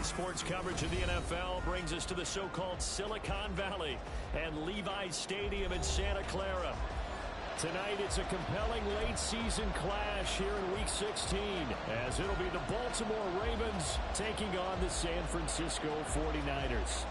Sports coverage of the NFL brings us to the so-called Silicon Valley and Levi's Stadium in Santa Clara. Tonight, it's a compelling late-season clash here in Week 16, as it'll be the Baltimore Ravens taking on the San Francisco 49ers.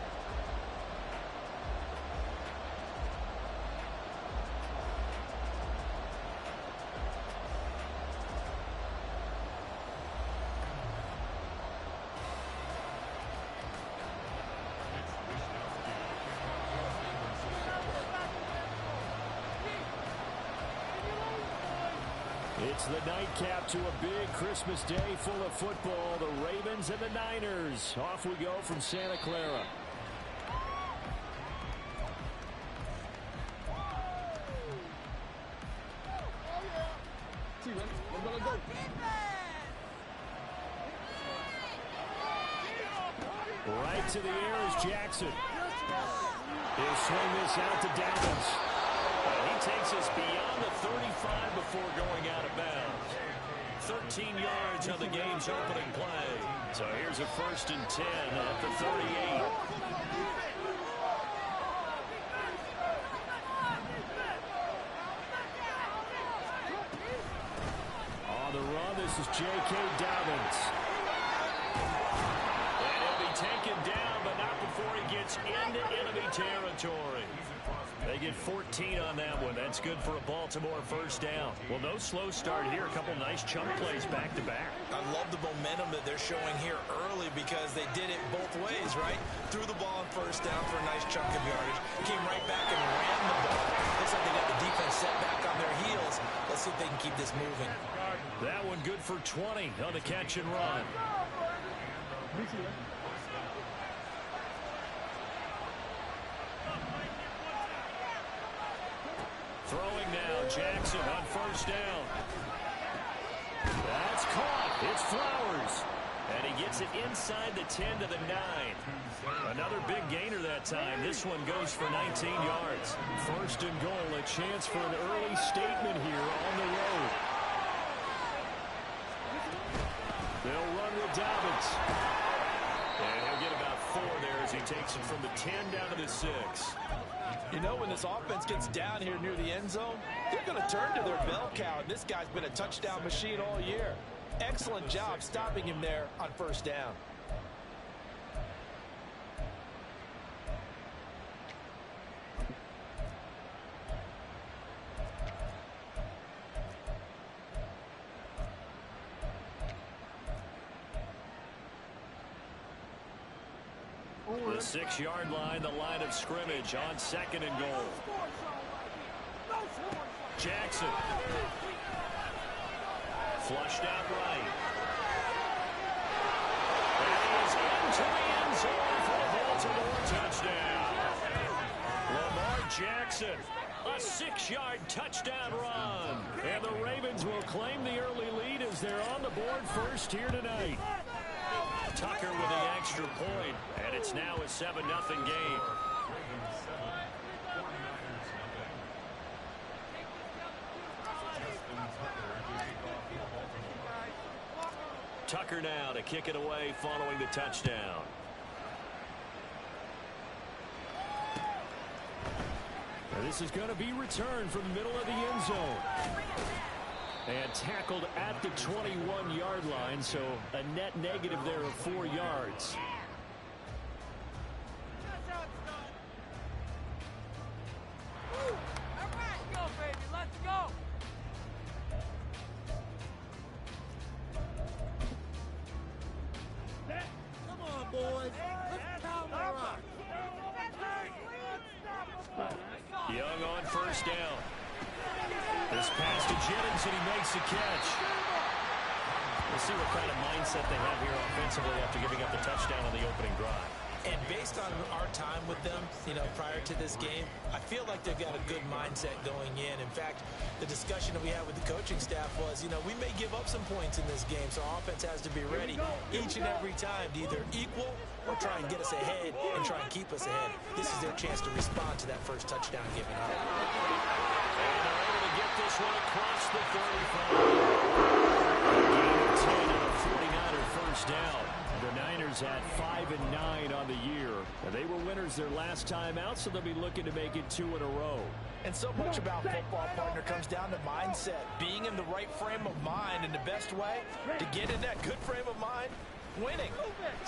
It's the nightcap to a big Christmas day full of football. The Ravens and the Niners. Off we go from Santa Clara. Right to the air is Jackson. He'll swing this out to Dallas. He takes us beyond the 35 before going out of bounds. 13 yards on the game's opening play. So here's a 1st and 10 at the 38. On the run, this is J.K. Dobbins. And he'll be taken down, but not before he gets into enemy territory. They get 14 on that one. That's good for a Baltimore 1st down. Well, no slow start here. A couple nice chunk plays back-to-back. I love the momentum that they're showing here early because they did it both ways, right? Threw the ball on 1st down for a nice chunk of yardage. Came right back and ran the ball. Looks like they got the defense set back on their heels. Let's see if they can keep this moving. That one good for 20 on the catch and run. Throwing now, Jackson on 1st down. That's caught. It's Flowers. And he gets it inside the 10 to the 9. Another big gainer that time. This one goes for 19 yards. 1st and goal, a chance for an early statement here on the road. They'll run with Dobbins. And he'll get about 4 there as he takes it from the 10 down to the 6. You know, when this offense gets down here near the end zone, they're going to turn to their bell cow, and this guy's been a touchdown machine all year. Excellent job stopping him there on 1st down. The 6-yard line, the line of scrimmage on 2nd and goal. Jackson. Flushed out right. And he's into the end zone for the Baltimore touchdown. Lamar Jackson, a 6-yard touchdown run. And the Ravens will claim the early lead as they're on the board 1st here tonight. Tucker with the extra point, and it's now a 7-0 game. Tucker now to kick it away following the touchdown. Now this is going to be returned from the middle of the end zone. And tackled at the 21-yard line, so a net negative there of 4 yards. All right, go, baby, let's go. Come on, boys. Let's pound the rock. Young on 1st down. This pass to Jennings, and he makes the catch. We'll see what kind of mindset they have here offensively after giving up the touchdown on the opening drive. And based on our time with them, prior to this game, I feel like they've got a good mindset going in. In fact, the discussion that we had with the coaching staff was, we may give up some points in this game, so our offense has to be ready each and every time to either equal or try and get us ahead and try and keep us ahead. This is their chance to respond to that first touchdown given up. And they're able to get this one across the 35. A gain of 10 and a 49er 1st down. The Niners Raiders at 5-9 on the year. And they were winners their last time out, so they'll be looking to make it 2 in a row. And so much about football, partner, comes down to mindset. Being in the right frame of mind, and the best way to get in that good frame of mind, winning.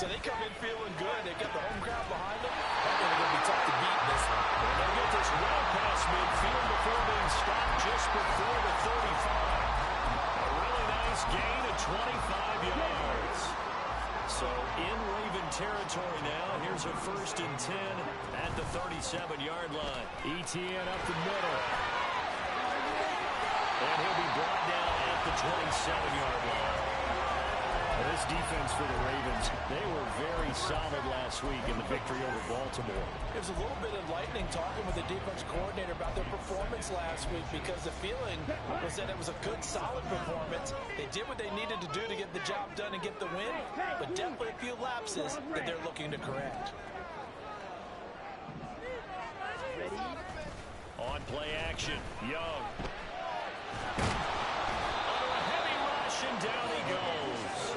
So they come in feeling good. They've got the home crowd behind them. They're going to be tough to beat in this one. And they'll get this well past midfield before being stopped just before the 35. A really nice gain of 25 yards. So in Raven territory now. Here's a 1st and 10 at the 37-yard line. Etienne up the middle. And he'll be brought down at the 27-yard line. Well, this defense for the Ravens, they were very solid last week in the victory over Baltimore. It was a little bit enlightening talking with the defense coordinator about their performance last week, because the feeling was that it was a good, solid performance. They did what they needed to do to get the job done and get the win, but definitely a few lapses that they're looking to correct. On play action, Young. Under a heavy rush, and down he goes.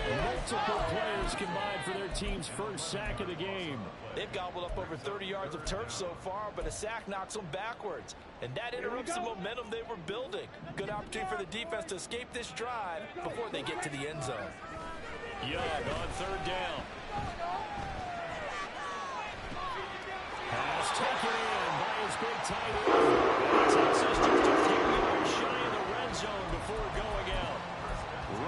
Multiple players combined for their team's first sack of the game. They've gobbled up over 30 yards of turf so far, but a sack knocks them backwards. And that interrupts the momentum they were building. Good opportunity for the defense to escape this drive before they get to the end zone. Young on 3rd down. Pass taken in by his big tight end. Texas just a few yards shy of the red zone before going out.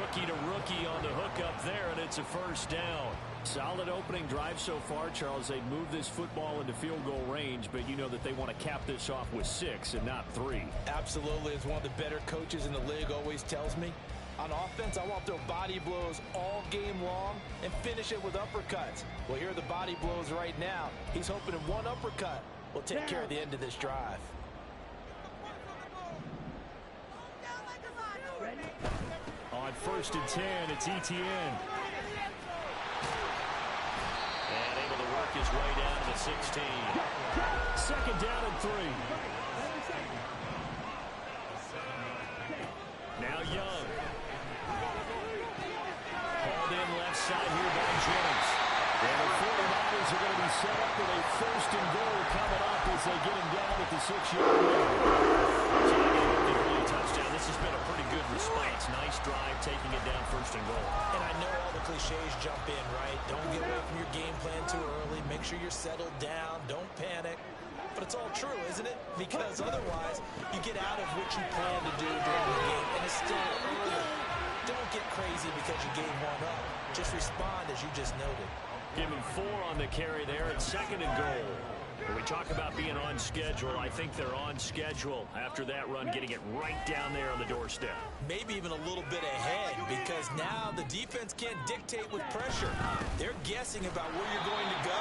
Rookie to rookie on the hook up there, and it's a 1st down. Solid opening drive so far, Charles. They moved this football into field goal range, but you know that they want to cap this off with 6 and not 3. Absolutely. As one of the better coaches in the league always tells me, on offense, I want their body blows all game long and finish it with uppercuts. Well, here are the body blows right now. He's hoping in one uppercut will take care of the end of this drive. On 1st and 10, it's Etienne. And able to work his way down to the 16. 2nd down and 3. Now Young. Hauled in left side here by James. And the 49ers are going to be set up with a 1st and goal coming up as they get him down at the 6-yard line. So they get the early touchdown. This has been a pretty good response. Nice drive, taking it down 1st and goal. And I know all the cliches jump in, right? Don't get away from your game plan too early. Make sure you're settled down. Don't panic. But it's all true, isn't it? Because otherwise, you get out of what you plan to do during the game, and it's still early. Don't get crazy because you gave one up. Just respond as you just noted. Give him 4 on the carry there at 2nd and goal. When we talk about being on schedule, I think they're on schedule after that run, getting it right down there on the doorstep. Maybe even a little bit ahead, because now the defense can't dictate with pressure. They're guessing about where you're going to go.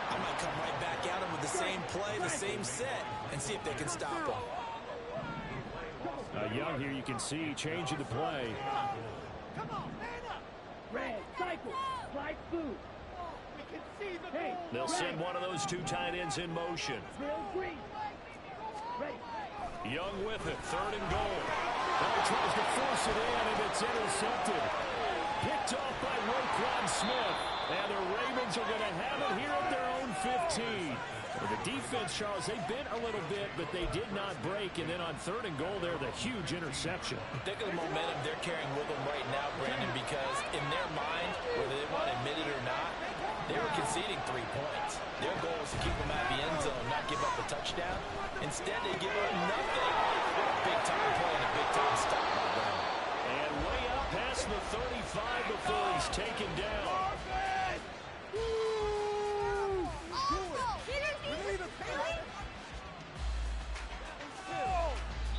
I might come right back at them with the same play, the same set, and see if they can stop them. Young here, you can see, changing the play. Come on, man up. Red, cycle, slide food. We can see the ball. They'll send one of those 2 tight ends in motion. Drill green. Ready. Young with it, 3rd and goal. Well, he tries to force it in, and it's intercepted. Picked off by Roquan Smith. And the Ravens are going to have it here at their own 15. Well, the defense, Charles, they bent a little bit, but they did not break. And then on 3rd and goal there, the huge interception. Think of the momentum they're carrying with them right now, Brandon, because in their mind, whether they want to admit it or not, they were conceding 3 points. Their goal was to keep them at the end zone, not give up a touchdown. Instead, they give up nothing. What a big-time play and a big-time stop by them. And way out past the 35 before he's taken down.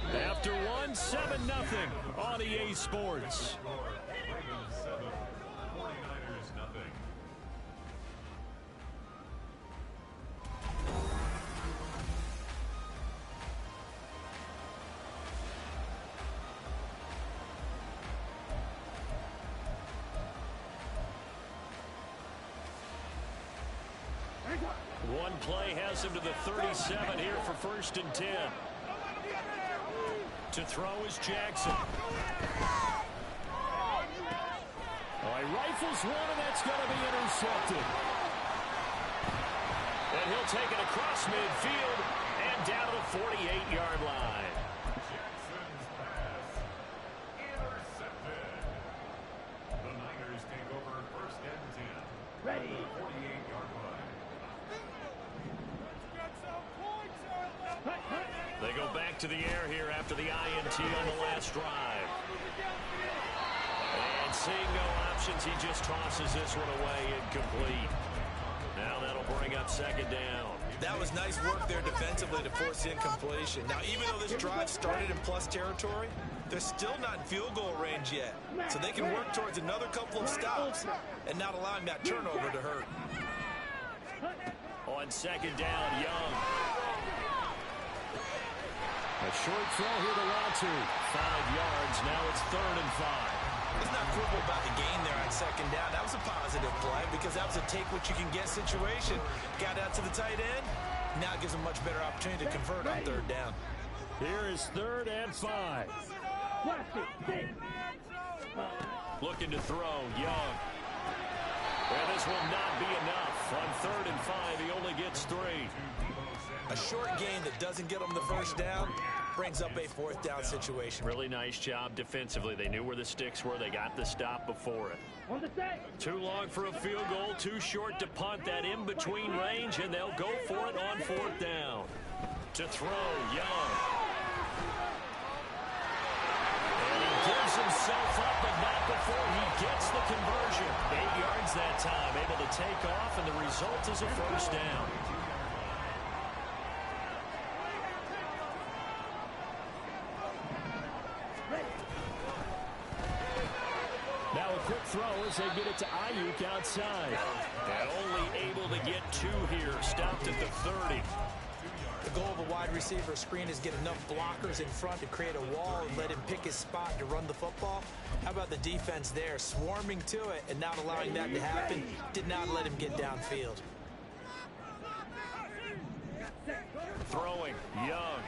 After one, 7-0 on EA Sports. One play has him to the 37 here for 1st and 10. To throw is Jackson. Well, He rifles one, and that's going to be intercepted. And he'll take it across midfield and down to the 48-yard line. Jackson's pass intercepted. The Niners take over 1st and 10. Ready. 48-yard line. They go back to the air here after the INT on the last drive. And seeing no options, he just tosses this one away incomplete. Now that'll bring up 2nd down. That was nice work there defensively to force incompletion. Now, even though this drive started in plus territory, they're still not in field goal range yet. So they can work towards another couple of stops and not allowing that turnover to hurt. On 2nd down, Young. A short throw here to Latu. 5 yards. Now it's 3rd and 5. Let's not quibble about the gain there on 2nd down. That was a positive play because that was a take-what-you-can-get situation. Got out to the tight end. Now it gives them a much better opportunity to convert on 3rd down. Here is 3rd and 5. Looking to throw, Young. And this will not be enough. On 3rd and 5, he only gets 3. A short gain that doesn't get them the 1st down brings up a 4th down situation. Really nice job defensively. They knew where the sticks were. They got the stop before it. Too long for a field goal. Too short to punt. That in-between range, and they'll go for it on 4th down. To throw, Young. And he gives himself up, but not before he gets the conversion. 8 yards that time. Able to take off, and the result is a 1st down. Now a quick throw as they get it to Ayuk outside. And only able to get 2 here. Stopped at the 30. The goal of a wide receiver screen is get enough blockers in front to create a wall and let him pick his spot to run the football. How about the defense there, swarming to it and not allowing that to happen? Did not let him get downfield. Throwing, Young.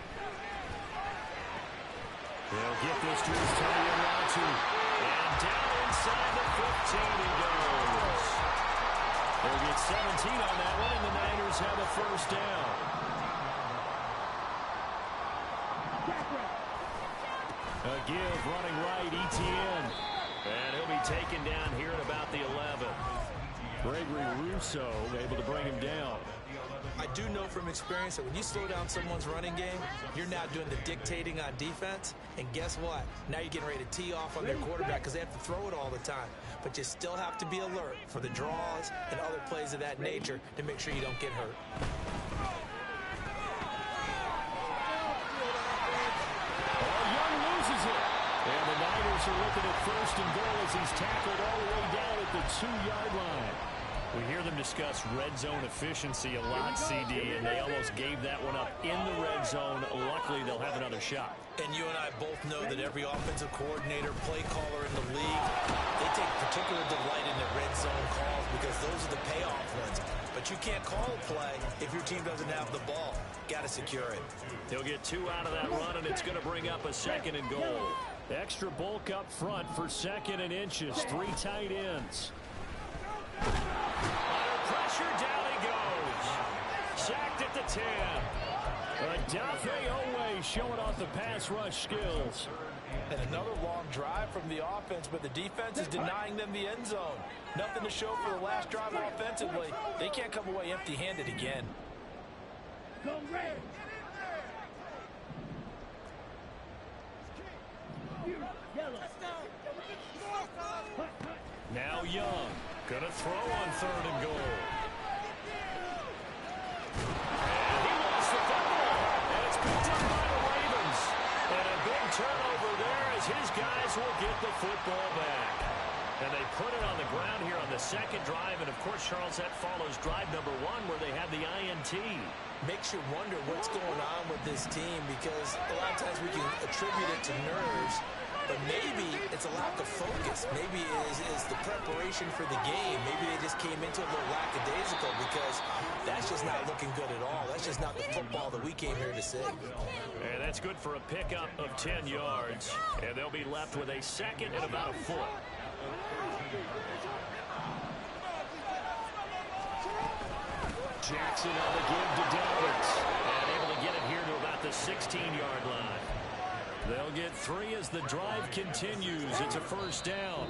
He'll get this to his tight end, Latu. And down inside the 15 he goes. They'll get 17 on that one, and the Niners have a 1st down. A give running right, Etienne. And he'll be taken down here at about the 11. Gregory Rousseau able to bring him down. I do know from experience that when you slow down someone's running game, you're now doing the dictating on defense. And guess what? Now you're getting ready to tee off on their quarterback because they have to throw it all the time. But you still have to be alert for the draws and other plays of that nature to make sure you don't get hurt. Young loses it. And the Niners are looking at 1st and goal as he's tackled all the way down at the 2-yard line. We hear them discuss red zone efficiency a lot, CD, and they almost gave that one up in the red zone. Luckily, they'll have another shot. And you and I both know that every offensive coordinator, play caller in the league, they take particular delight in the red zone calls because those are the payoff ones. But you can't call a play if your team doesn't have the ball. Got to secure it. He'll get 2 out of that run, and it's going to bring up a 2nd and goal. Extra bulk up front for 2nd and inches. 3 tight ends. Under pressure, down he goes. Sacked at the 10. Odafe Oweh showing off the pass rush skills. And another long drive from the offense, but the defense is denying them the end zone. Nothing to show for the last drive offensively. They can't come away empty-handed again. Go red. Now Young. Gonna throw on 3rd and goal. And he lost the football. And it's picked up by the Ravens. And a big turnover there as his guys will get the football back. And they put it on the ground here on the 2nd drive. And, of course, Charles, that follows drive number 1 where they had the INT. Makes you wonder what's going on with this team because a lot of times we can attribute it to nerves, but maybe it's a lack of focus. Maybe it is the preparation for the game. Maybe they just came into it a little lackadaisical because that's just not looking good at all. That's just not the football that we came here to see. And that's good for a pickup of 10 yards. And they'll be left with a 2nd and about a foot. Jackson on the give to Dallas. And able to get it here to about the 16-yard line. They'll get 3 as the drive continues. It's a first down.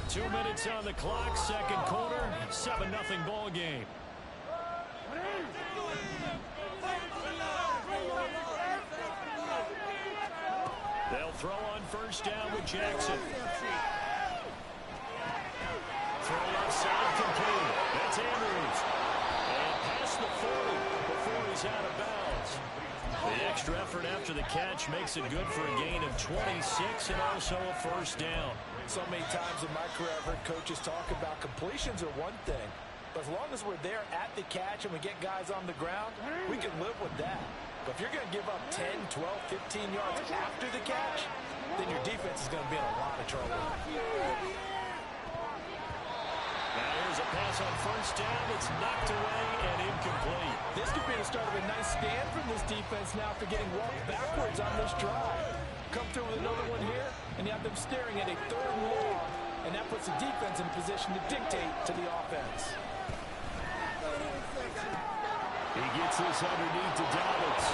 2 minutes on the clock, second quarter, 7-0 ball game. They'll throw on first down with Jackson. Throw outside complete. That's Andrews. And past the 40 before he's out of bounds. The extra effort after the catch makes it good for a gain of 26 and also a first down. So many times in my career I've heard coaches talk about completions are one thing. But as long as we're there at the catch and we get guys on the ground, we can live with that. But if you're going to give up 10, 12, 15 yards after the catch, then your defense is going to be in a lot of trouble. Now here's a pass on first down. It's knocked away and incomplete. This could be the start of a nice stand from this defense now after getting walked backwards on this drive. Come through with another one here, and you have them staring at a 3rd and long, and that puts the defense in position to dictate to the offense. He gets this underneath to Dallas.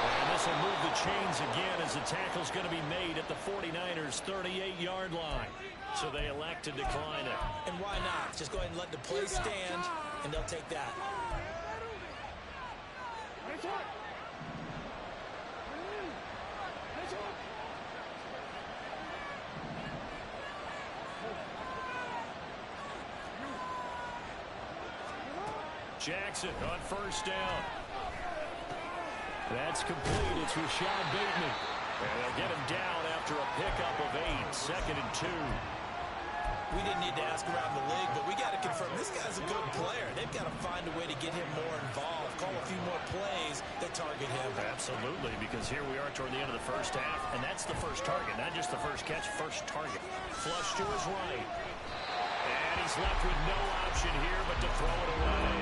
And this will move the chains again as the tackle's going to be made at the 49ers' 38-yard line. So they elect to decline it. And why not? Just go ahead and let the play stand, and they'll take that. Jackson on first down. That's complete. It's Rashad Bateman. And they'll get him down after a pickup of 8. 2nd and 2. We didn't need to ask around the league, but we got to confirm this guy's a good player. They've got to find a way to get him more involved, call a few more plays that target him. Absolutely, because here we are toward the end of the first half, and that's the first target, not just the first catch, first target. Flush to his right. And he's left with no option here but to throw it away.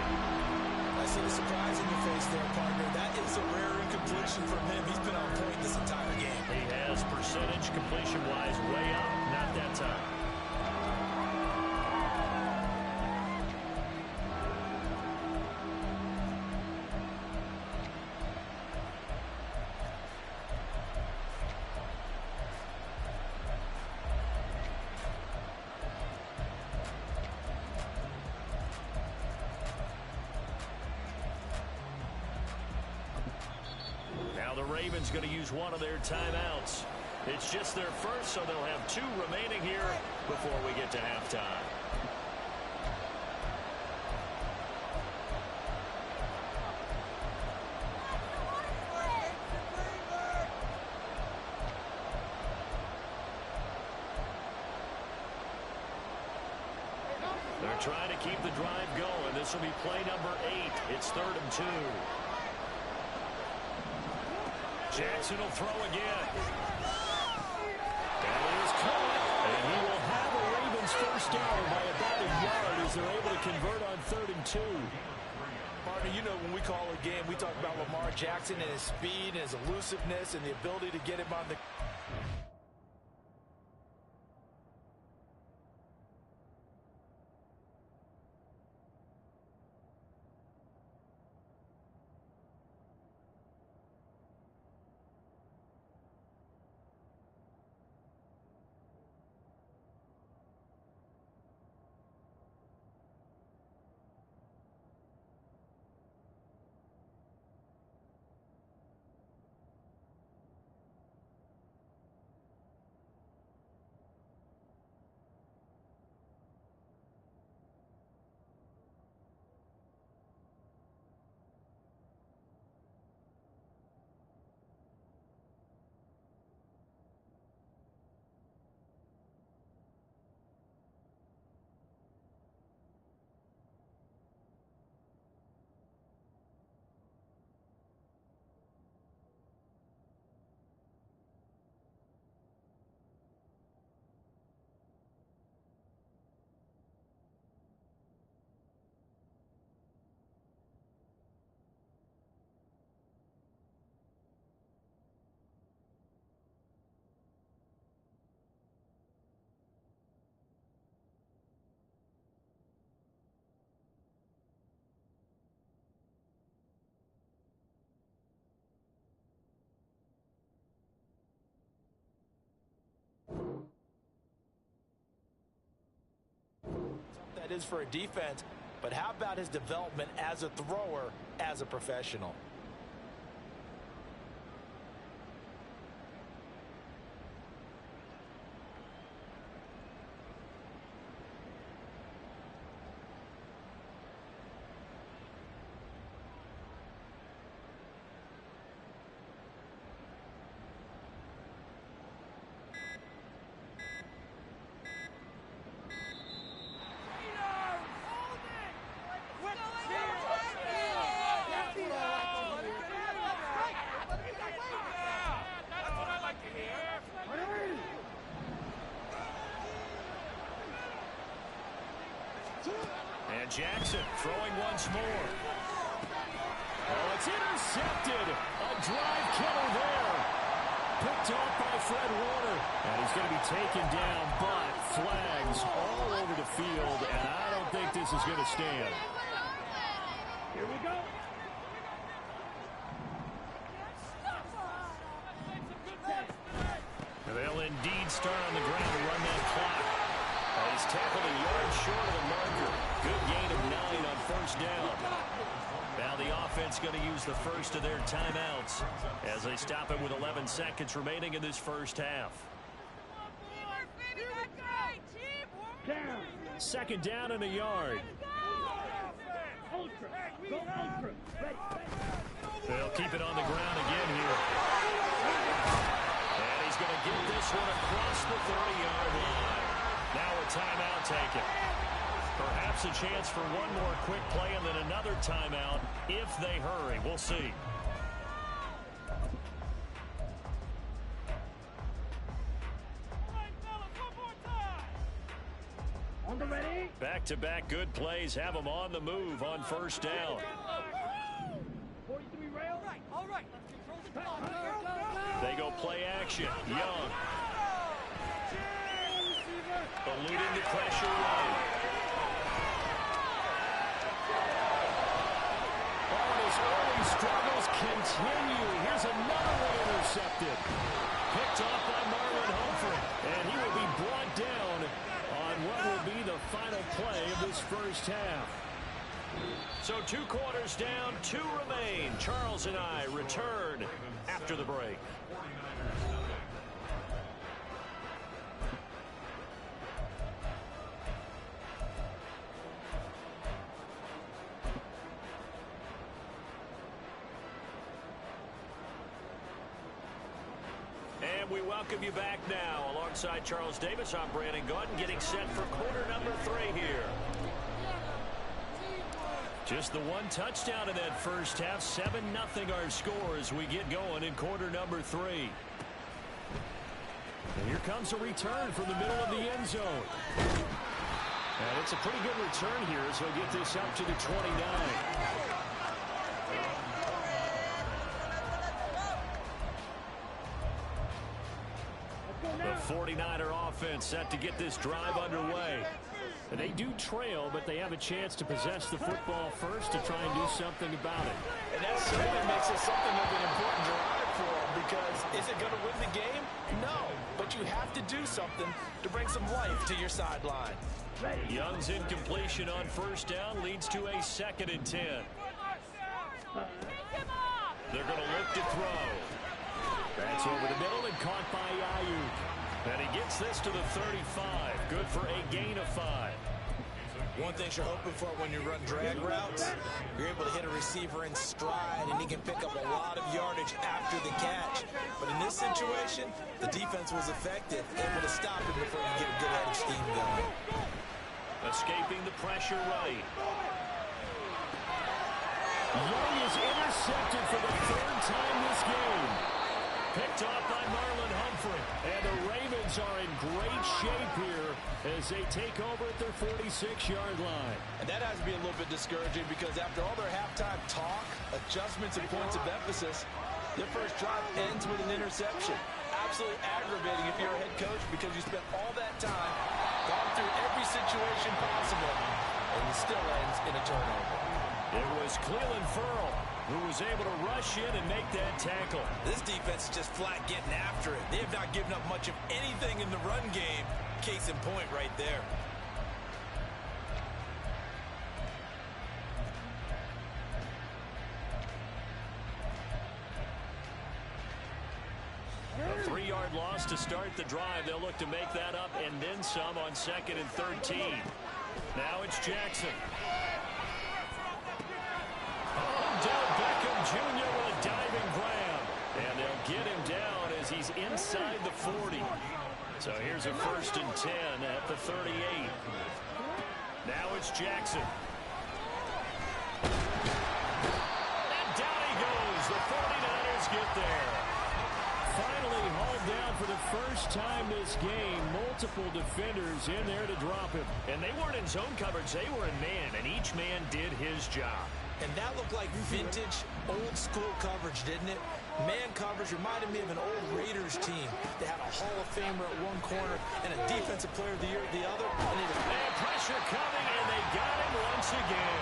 I see the surprise in your face there, partner. That is a rare incompletion from him. He's been on point this entire game. He has percentage completion-wise way up, not that time. The Ravens going to use one of their timeouts. It's just their first, so they'll have 2 remaining here before we get to halftime. They're trying to keep the drive going. This will be play number 8. It's 3rd and 2. Jackson will throw again. That is caught, and he will have a Ravens first down by about a yard as they're able to convert on 3rd and 2. Partner, you know when we call a game, we talk about Lamar Jackson and his speed and his elusiveness and the ability to get him on the that is for a defense, but how about his development as a thrower, as a professional? And Jackson throwing once more. Oh, it's intercepted. A drive killer there. Picked off by Fred Warner. And he's going to be taken down, but flags all over the field, and I don't think this is going to stand. Here we go. They'll indeed start on the ground to run that clock. He's tackled a yard short of the marker. Good gain of 9 on first down. Now the offense going to use the first of their timeouts as they stop it with 11 seconds remaining in this first half. Down. Second down and a yard. Ultra. Go ultra. Ready. They'll keep it on the ground again here. And he's going to get this one across the 30-yard line. Now a timeout taken. Perhaps a chance for one more quick play and then another timeout if they hurry. We'll see. On the ready. Back-to-back good plays have them on the move on first down. 43 rail. All right. They go play action. Young. Eluding the pressure right. Oh, his early struggles continue. Here's another one intercepted. Picked off by Marlon Humphrey. And he will be brought down on what will be the final play of this first half. So 2 quarters down, 2 remain. Charles and I return after the break. And we welcome you back now. Alongside Charles Davis, I'm Brandon Gaudin, getting set for quarter number 3 here. Just the one touchdown in that first half. 7-0 our score as we get going in quarter number 3. And here comes a return from the middle of the end zone. And it's a pretty good return here as he'll get this up to the 29. The 49er offense set to get this drive underway. And they do trail, but they have a chance to possess the football first to try and do something about it. And that certainly makes it something of an important drive for them, because is it going to win the game? No, but you have to do something to bring some life to your sideline. Young's incompletion on first down leads to a 2nd and 10. They're going to look to throw. That's over the middle and caught by Ayuk. And he gets this to the 35. Good for a gain of 5. One thing you're hoping for when you run drag routes, you're able to hit a receiver in stride, and he can pick up a lot of yardage after the catch. But in this situation, the defense was effective, able to stop him before you get a good head of steam going. Escaping the pressure right. Young is intercepted for the 3rd time this game. Picked off by Marlon Humphrey. And the Ravens are in great shape here as they take over at their 46-yard line. And that has to be a little bit discouraging, because after all their halftime talk, adjustments, and points of emphasis, their first drive ends with an interception. Absolutely aggravating if you're a head coach, because you spent all that time, gone through every situation possible, and it still ends in a turnover. It was Clelin Ferrell who was able to rush in and make that tackle. This defense is just flat getting after it. They have not given up much of anything in the run game. Case in point right there. 3-yard loss to start the drive. They'll look to make that up and then some on 2nd and 13. Now it's Jackson. Odell Beckham Jr. with a diving grab. And they'll get him down as he's inside the 40. So here's a 1st and 10 at the 38. Now it's Jackson. And down he goes. The 49ers get there. Finally hauled down for the first time this game. Multiple defenders in there to drop him. And they weren't in zone coverage. They were in man, and each man did his job. And that looked like vintage, old-school coverage, didn't it? Man coverage reminded me of an old Raiders team. They had a Hall of Famer at one corner and a Defensive Player of the Year at the other. And pressure coming, and they got him once again.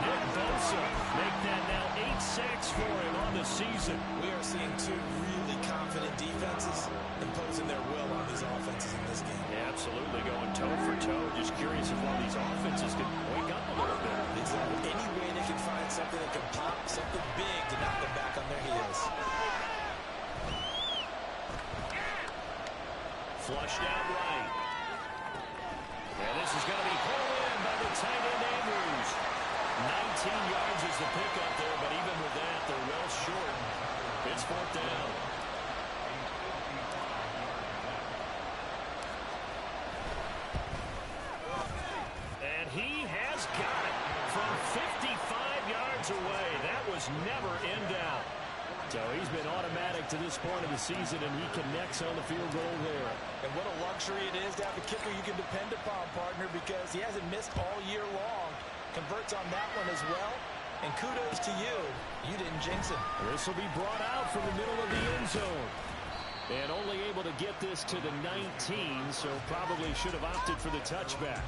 Nick Bosa make that now 8 sacks for him on the season. We are seeing two really confident defenses imposing their will on these offenses in this game. Yeah, absolutely, going toe for toe. Just curious if one of these offenses can wake up a little bit. Exactly. Any way they can find something that can pop, something big to knock them back on their heels. Flushed out right. And this is going to be pulled in by the tight end Andrews. 19 yards is the pickup there, but even with that, they're well short. It's 4th down. And he has got it from 55 yards away. That was never in doubt. So he's been automatic to this point of the season, and he connects on the field goal there. And what a luxury it is to have a kicker you can depend upon, partner, because he hasn't missed all year long. Converts on that one as well. And kudos to you. You didn't jinx him. This will be brought out from the middle of the end zone. And only able to get this to the 19, so probably should have opted for the touchback.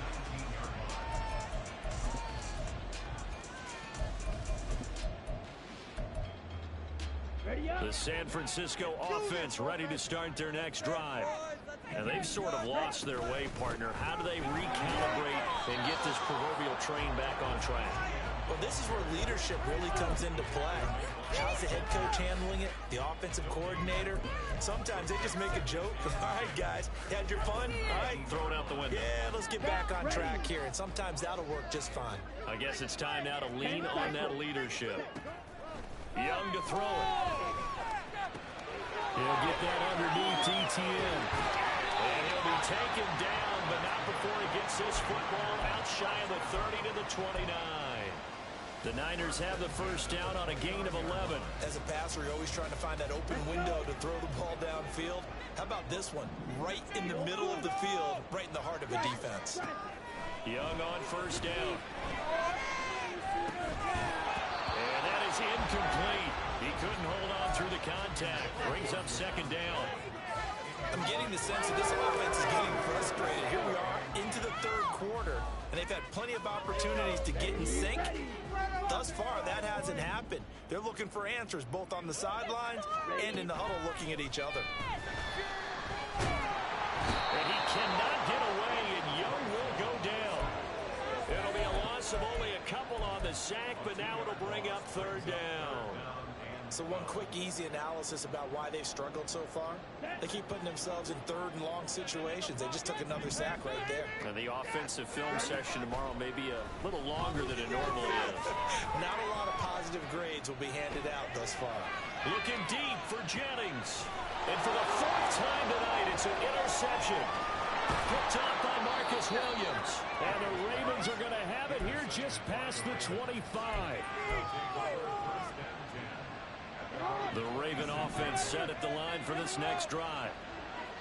The San Francisco offense ready to start their next drive. And they've sort of lost their way, partner. How do they recalibrate and get this proverbial train back on track? Well, this is where leadership really comes into play. How's the head coach handling it? The offensive coordinator? Sometimes they just make a joke. All right, guys, you had your fun? All right. Throw it out the window. Yeah, let's get back on track here. And sometimes that'll work just fine. I guess it's time now to lean on that leadership. Young to throw it. He'll get that underneath ETN. And he'll be taken down, but not before he gets this football out shy of the 30 to the 29. The Niners have the first down on a gain of 11. As a passer, you're always trying to find that open window to throw the ball downfield. How about this one? Right in the middle of the field, right in the heart of a defense. Young on first down. And that is incomplete. He couldn't hold on through the contact. Brings up 2nd down. I'm getting the sense that this offense is getting frustrated. Here we are into the 3rd quarter, and they've had plenty of opportunities to get in sync. Thus far, that hasn't happened. They're looking for answers both on the sidelines and in the huddle looking at each other. And he cannot get away, and Young will go down. It'll be a loss of only a couple on the sack, but now it'll bring up 3rd down. So one quick, easy analysis about why they've struggled so far. They keep putting themselves in 3rd and long situations. They just took another sack right there. And the offensive film session tomorrow may be a little longer than it normally is. Not a lot of positive grades will be handed out thus far. Looking deep for Jennings. And for the 4th time tonight, it's an interception. Picked up by Marcus Williams. And the Ravens are going to have it here just past the 25. The Raven offense set at the line for this next drive.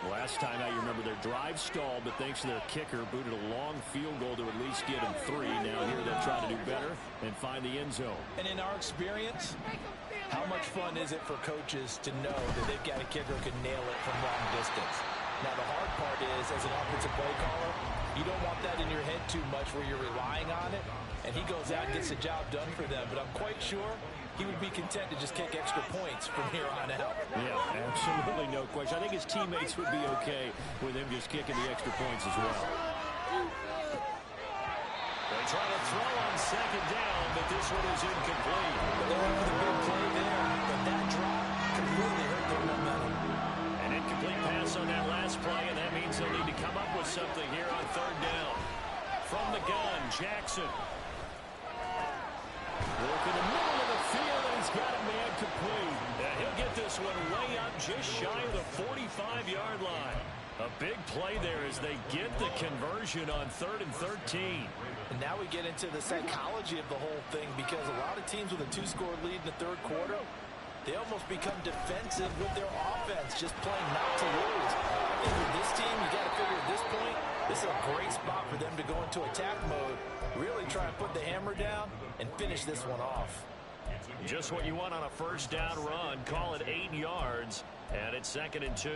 Last time out, you remember their drive stalled, but thanks to their kicker, booted a long field goal to at least get them 3. Now here they're trying to do better and find the end zone. And in our experience, how much fun is it for coaches to know that they've got a kicker who can nail it from long distance? Now, the hard part is, as an offensive play caller, you don't want that in your head too much where you're relying on it, and he goes out and gets the job done for them. But I'm quite sure he would be content to just kick extra points from here on out. Yeah, absolutely no question. I think his teammates would be okay with him just kicking the extra points as well. They try to throw on 2nd down, but this one is incomplete. They're looking for the big play there, but that drop could really hurt their momentum. And Incomplete pass on that last play, and that means they'll need to come up with something here on third down. From the gun, Jackson. Look in the middle of the field, and he's got a man complete. And he'll get this one way up just shy of the 45-yard line. A big play there as they get the conversion on 3rd and 13. And now we get into the psychology of the whole thing, because a lot of teams with a 2-score lead in the third quarter, they almost become defensive with their offense, just playing not to lose. I think with this team, you got to figure at this point, this is a great spot for them to go into attack mode, really try and put the hammer down and finish this one off. Just what you want on a first down run. Call it 8 yards, and it's 2nd and 2.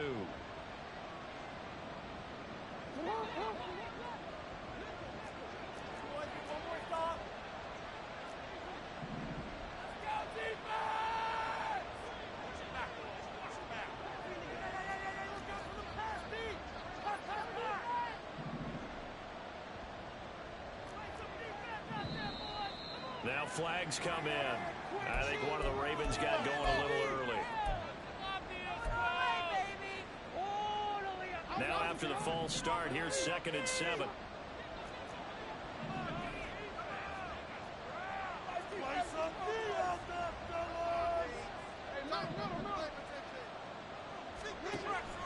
Now flags come in. I think one of the Ravens got going a little early. Now after the false start, here's 2nd and 7.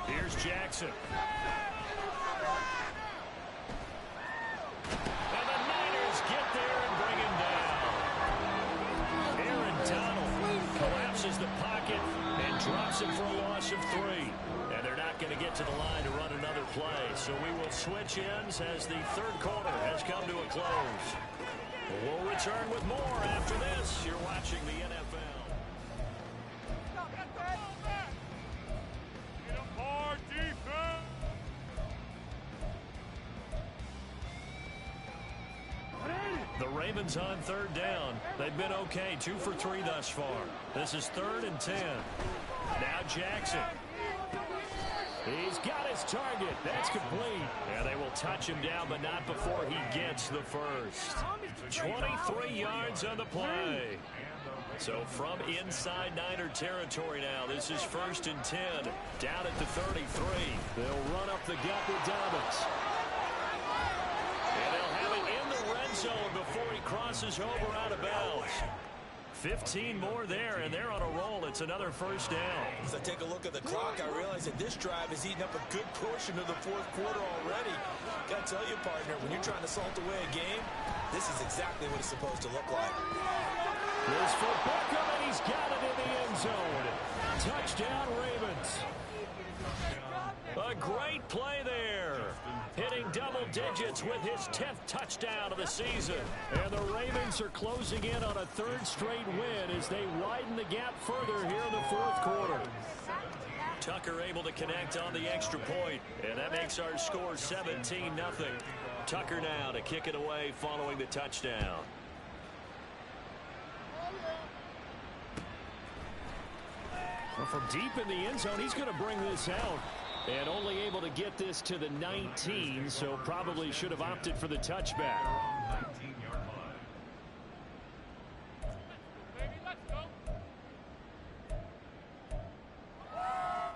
Here's Jackson. And the Niners get there and bring him down. Aaron Donald collapses the pocket and drops it for a loss of 3. And they're not going to get to the line to run another play. So we will switch ends as the third quarter has come to a close. We'll return with more after this. You're watching the NFL. The Ravens on third down. They've been okay, 2 for 3 thus far. This is 3rd and 10. Now Jackson. He's got his target. That's complete. And they will touch him down, but not before he gets the first. 23 yards on the play. So from inside Niner territory now, this is 1st and 10. Down at the 33. They'll run up the gut with Dobbins. And they'll have it in the red zone before he crosses over out of bounds. 15 more there, and they're on a roll. It's another first down. As I take a look at the clock, I realize that this drive has eaten up a good portion of the fourth quarter already. Got to tell you, partner, when you're trying to salt away a game, this is exactly what it's supposed to look like. Here's for Beckham, and he's got it in the end zone. Touchdown, Ravens. A great play there. Hitting double digits with his 10th touchdown of the season. And the Ravens are closing in on a 3rd straight win as they widen the gap further here in the fourth quarter. Tucker able to connect on the extra point, and that makes our score 17-0. Tucker now to kick it away following the touchdown. Well, from deep in the end zone, he's going to bring this out. And only able to get this to the 19, so probably should have opted for the touchback. 19-yard line.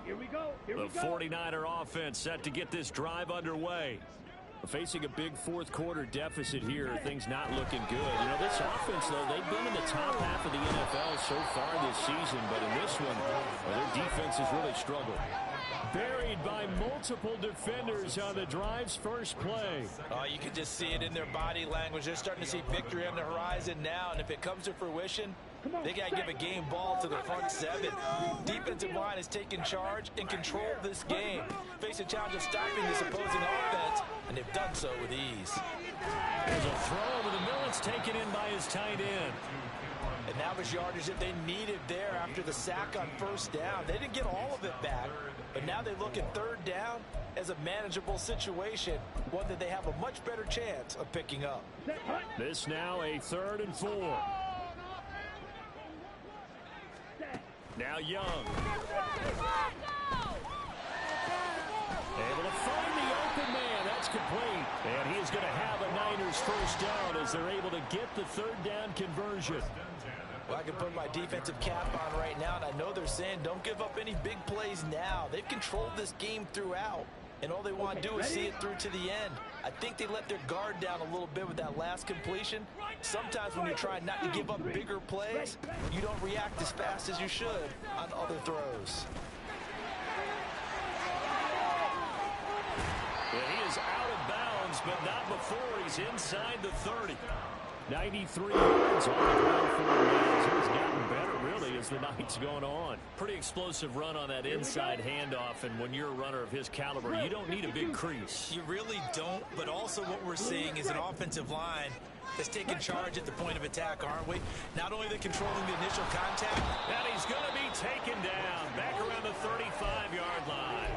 Here we go. Here we The go. 49er offense set to get this drive underway. Facing a big fourth quarter deficit here, things not looking good. You know, this offense, though, they've been in the top half of the NFL so far this season, but in this one, well, their defense has really struggled. Buried by multiple defenders on the drive's first play. Oh, you can just see it in their body language. They're starting to see victory on the horizon now, and if it comes to fruition, they got to give a game ball to the front 7. Defensive line has taken charge and controlled this game. Face a challenge of stopping this opposing offense, and they've done so with ease. There's a throw over the middle. It's taken in by his tight end. And now his yardage that they needed there after the sack on first down. They didn't get all of it back, but now they look at third down as a manageable situation, one that they have a much better chance of picking up. This now a 3rd and 4. Now Young. Able to find the open man. That's complete. And he is going to have a Niners first down as they're able to get the 3rd down conversion. Well, I can put my defensive cap on right now, and I know they're saying don't give up any big plays now. They've controlled this game throughout, and all they want to do is see it through to the end. I think they let their guard down a little bit with that last completion. Sometimes when you're trying not to give up bigger plays, you don't react as fast as you should on other throws. Well, he is out of bounds, but not before he's inside the 30. 93 yards on the ground for Miles. He's gotten better, really, as the night's going on. Pretty explosive run on that inside handoff, and when you're a runner of his caliber, you don't need a big crease. You really don't, but also what we're seeing is an offensive line that's taking charge at the point of attack, aren't we? Not only are they controlling the initial contact, and he's going to be taken down back around the 35-yard line.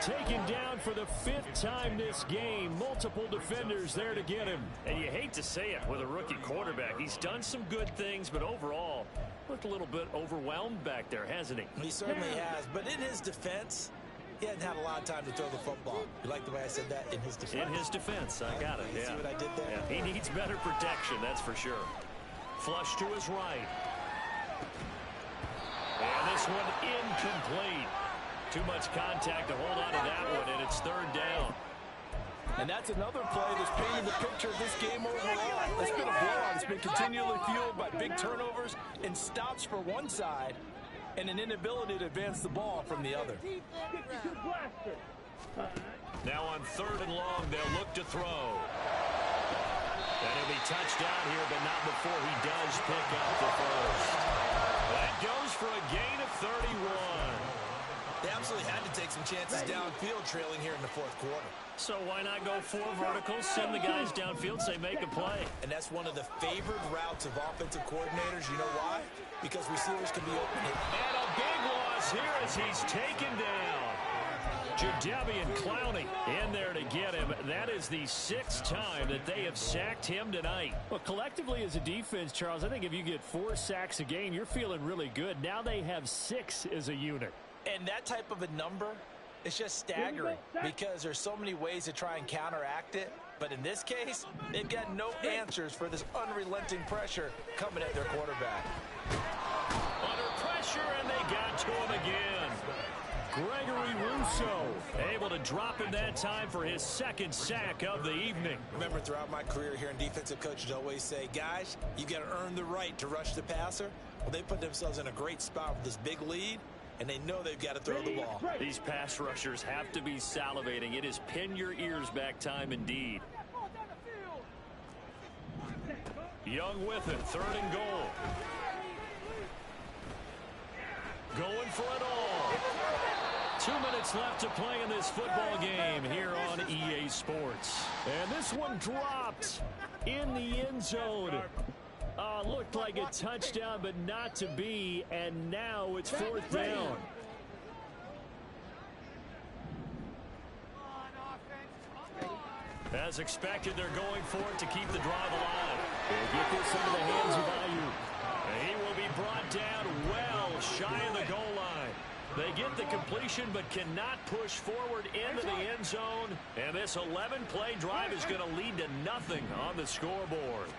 Taken down for the 5th time this game. Multiple defenders there to get him. And you hate to say it with a rookie quarterback. He's done some good things, but overall, looked a little bit overwhelmed back there, hasn't he? He certainly has, but in his defense, he hasn't had a lot of time to throw the football. You like the way I said that? In his defense. In his defense, I got it, You see what I did there? Yeah, he needs better protection, that's for sure. Flush to his right. And this one incomplete. Too much contact to hold on to that one, and it's 3rd down. And that's another play that's painting the picture of this game overall. It's been a blowout. It's been continually fueled by big turnovers and stops for one side and an inability to advance the ball from the other. Now on 3rd and long, they'll look to throw. And he'll be touched down here, but not before he does pick up the first. That goes for a gain of 31. They absolutely had to take some chances downfield trailing here in the 4th quarter. So why not go 4 verticals, send the guys downfield, say make a play. And that's one of the favored routes of offensive coordinators. You know why? Because receivers can be open. And a big loss here as he's taken down. Jadeveon Clowney in there to get him. That is the 6th time that they have sacked him tonight. Well, collectively as a defense, Charles, I think if you get 4 sacks a game, you're feeling really good. Now they have 6 as a unit. And that type of a number, it's just staggering because there's so many ways to try and counteract it. But in this case, they've got no answers for this unrelenting pressure coming at their quarterback. Under pressure, and they got to him again. Gregory Rousseau able to drop him that time for his 2nd sack of the evening. Remember, throughout my career here in defensive coaches always say, guys, you got to earn the right to rush the passer. Well, they put themselves in a great spot with this big lead, and they know they've got to throw the ball. These pass rushers have to be salivating. It is pin your ears back time indeed. Young with it, 3rd and goal. Going for it all. 2 minutes left to play in this football game here on EA Sports. And this one dropped in the end zone. Looked like a touchdown, but not to be, and now it's 4th down. As expected, they're going for it to keep the drive alive. They'll get this into the hands of Ayuk. He will be brought down well shy of the goal line. They get the completion, but cannot push forward into the end zone. And this 11-play drive is going to lead to nothing on the scoreboard.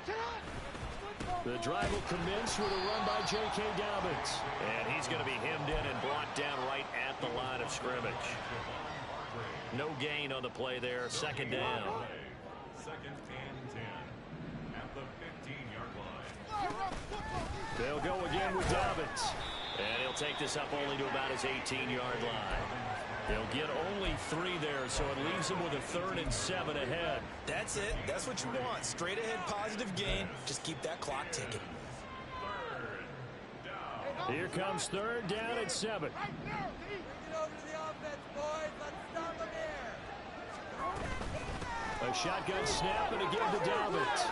The drive will commence with a run by J.K. Dobbins. And he's going to be hemmed in and brought down right at the line of scrimmage. No gain on the play there. 2nd down. 2nd and 10 at the 15-yard line. They'll go again with Dobbins. And he'll take this up only to about his 18-yard line. They'll get only 3 there, so it leaves them with a 3rd and 7 ahead. That's it. That's what you want. Straight ahead positive gain. Just keep that clock ticking. Here comes 3rd down at 7. A shotgun snap and again to Dobbins.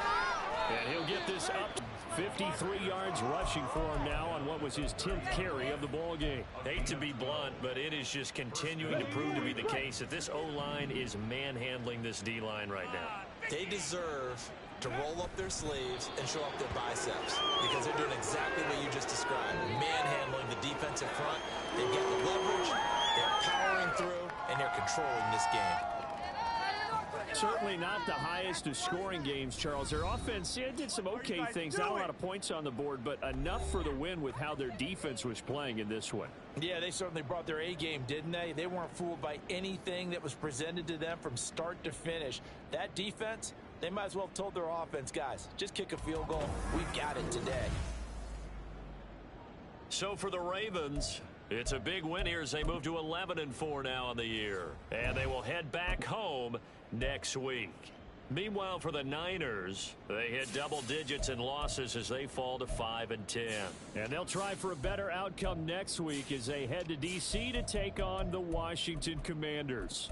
And he'll get this up. 53 yards rushing for him now on what was his 10th carry of the ball game. Hate to be blunt, but it is just continuing to prove to be the case that this O-line is manhandling this D-line right now. They deserve to roll up their sleeves and show up their biceps because they're doing exactly what you just described. Manhandling the defensive front. They've got the leverage, they're powering through, and they're controlling this game. Certainly not the highest of scoring games, Charles. Their offense did some okay things. Not a lot of points on the board, but enough for the win with how their defense was playing in this one. Yeah, they certainly brought their A game, didn't they? They weren't fooled by anything that was presented to them from start to finish. That defense, they might as well have told their offense, guys, just kick a field goal. We've got it today. So for the Ravens, it's a big win here as they move to 11-4 now on the year. And they will head back home next week. Meanwhile, for the Niners, they hit double digits in losses as they fall to 5-10. And they'll try for a better outcome next week as they head to D.C. to take on the Washington Commanders.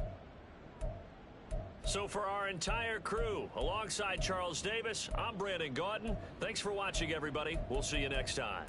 So for our entire crew, alongside Charles Davis, I'm Brandon Gaudin. Thanks for watching, everybody. We'll see you next time.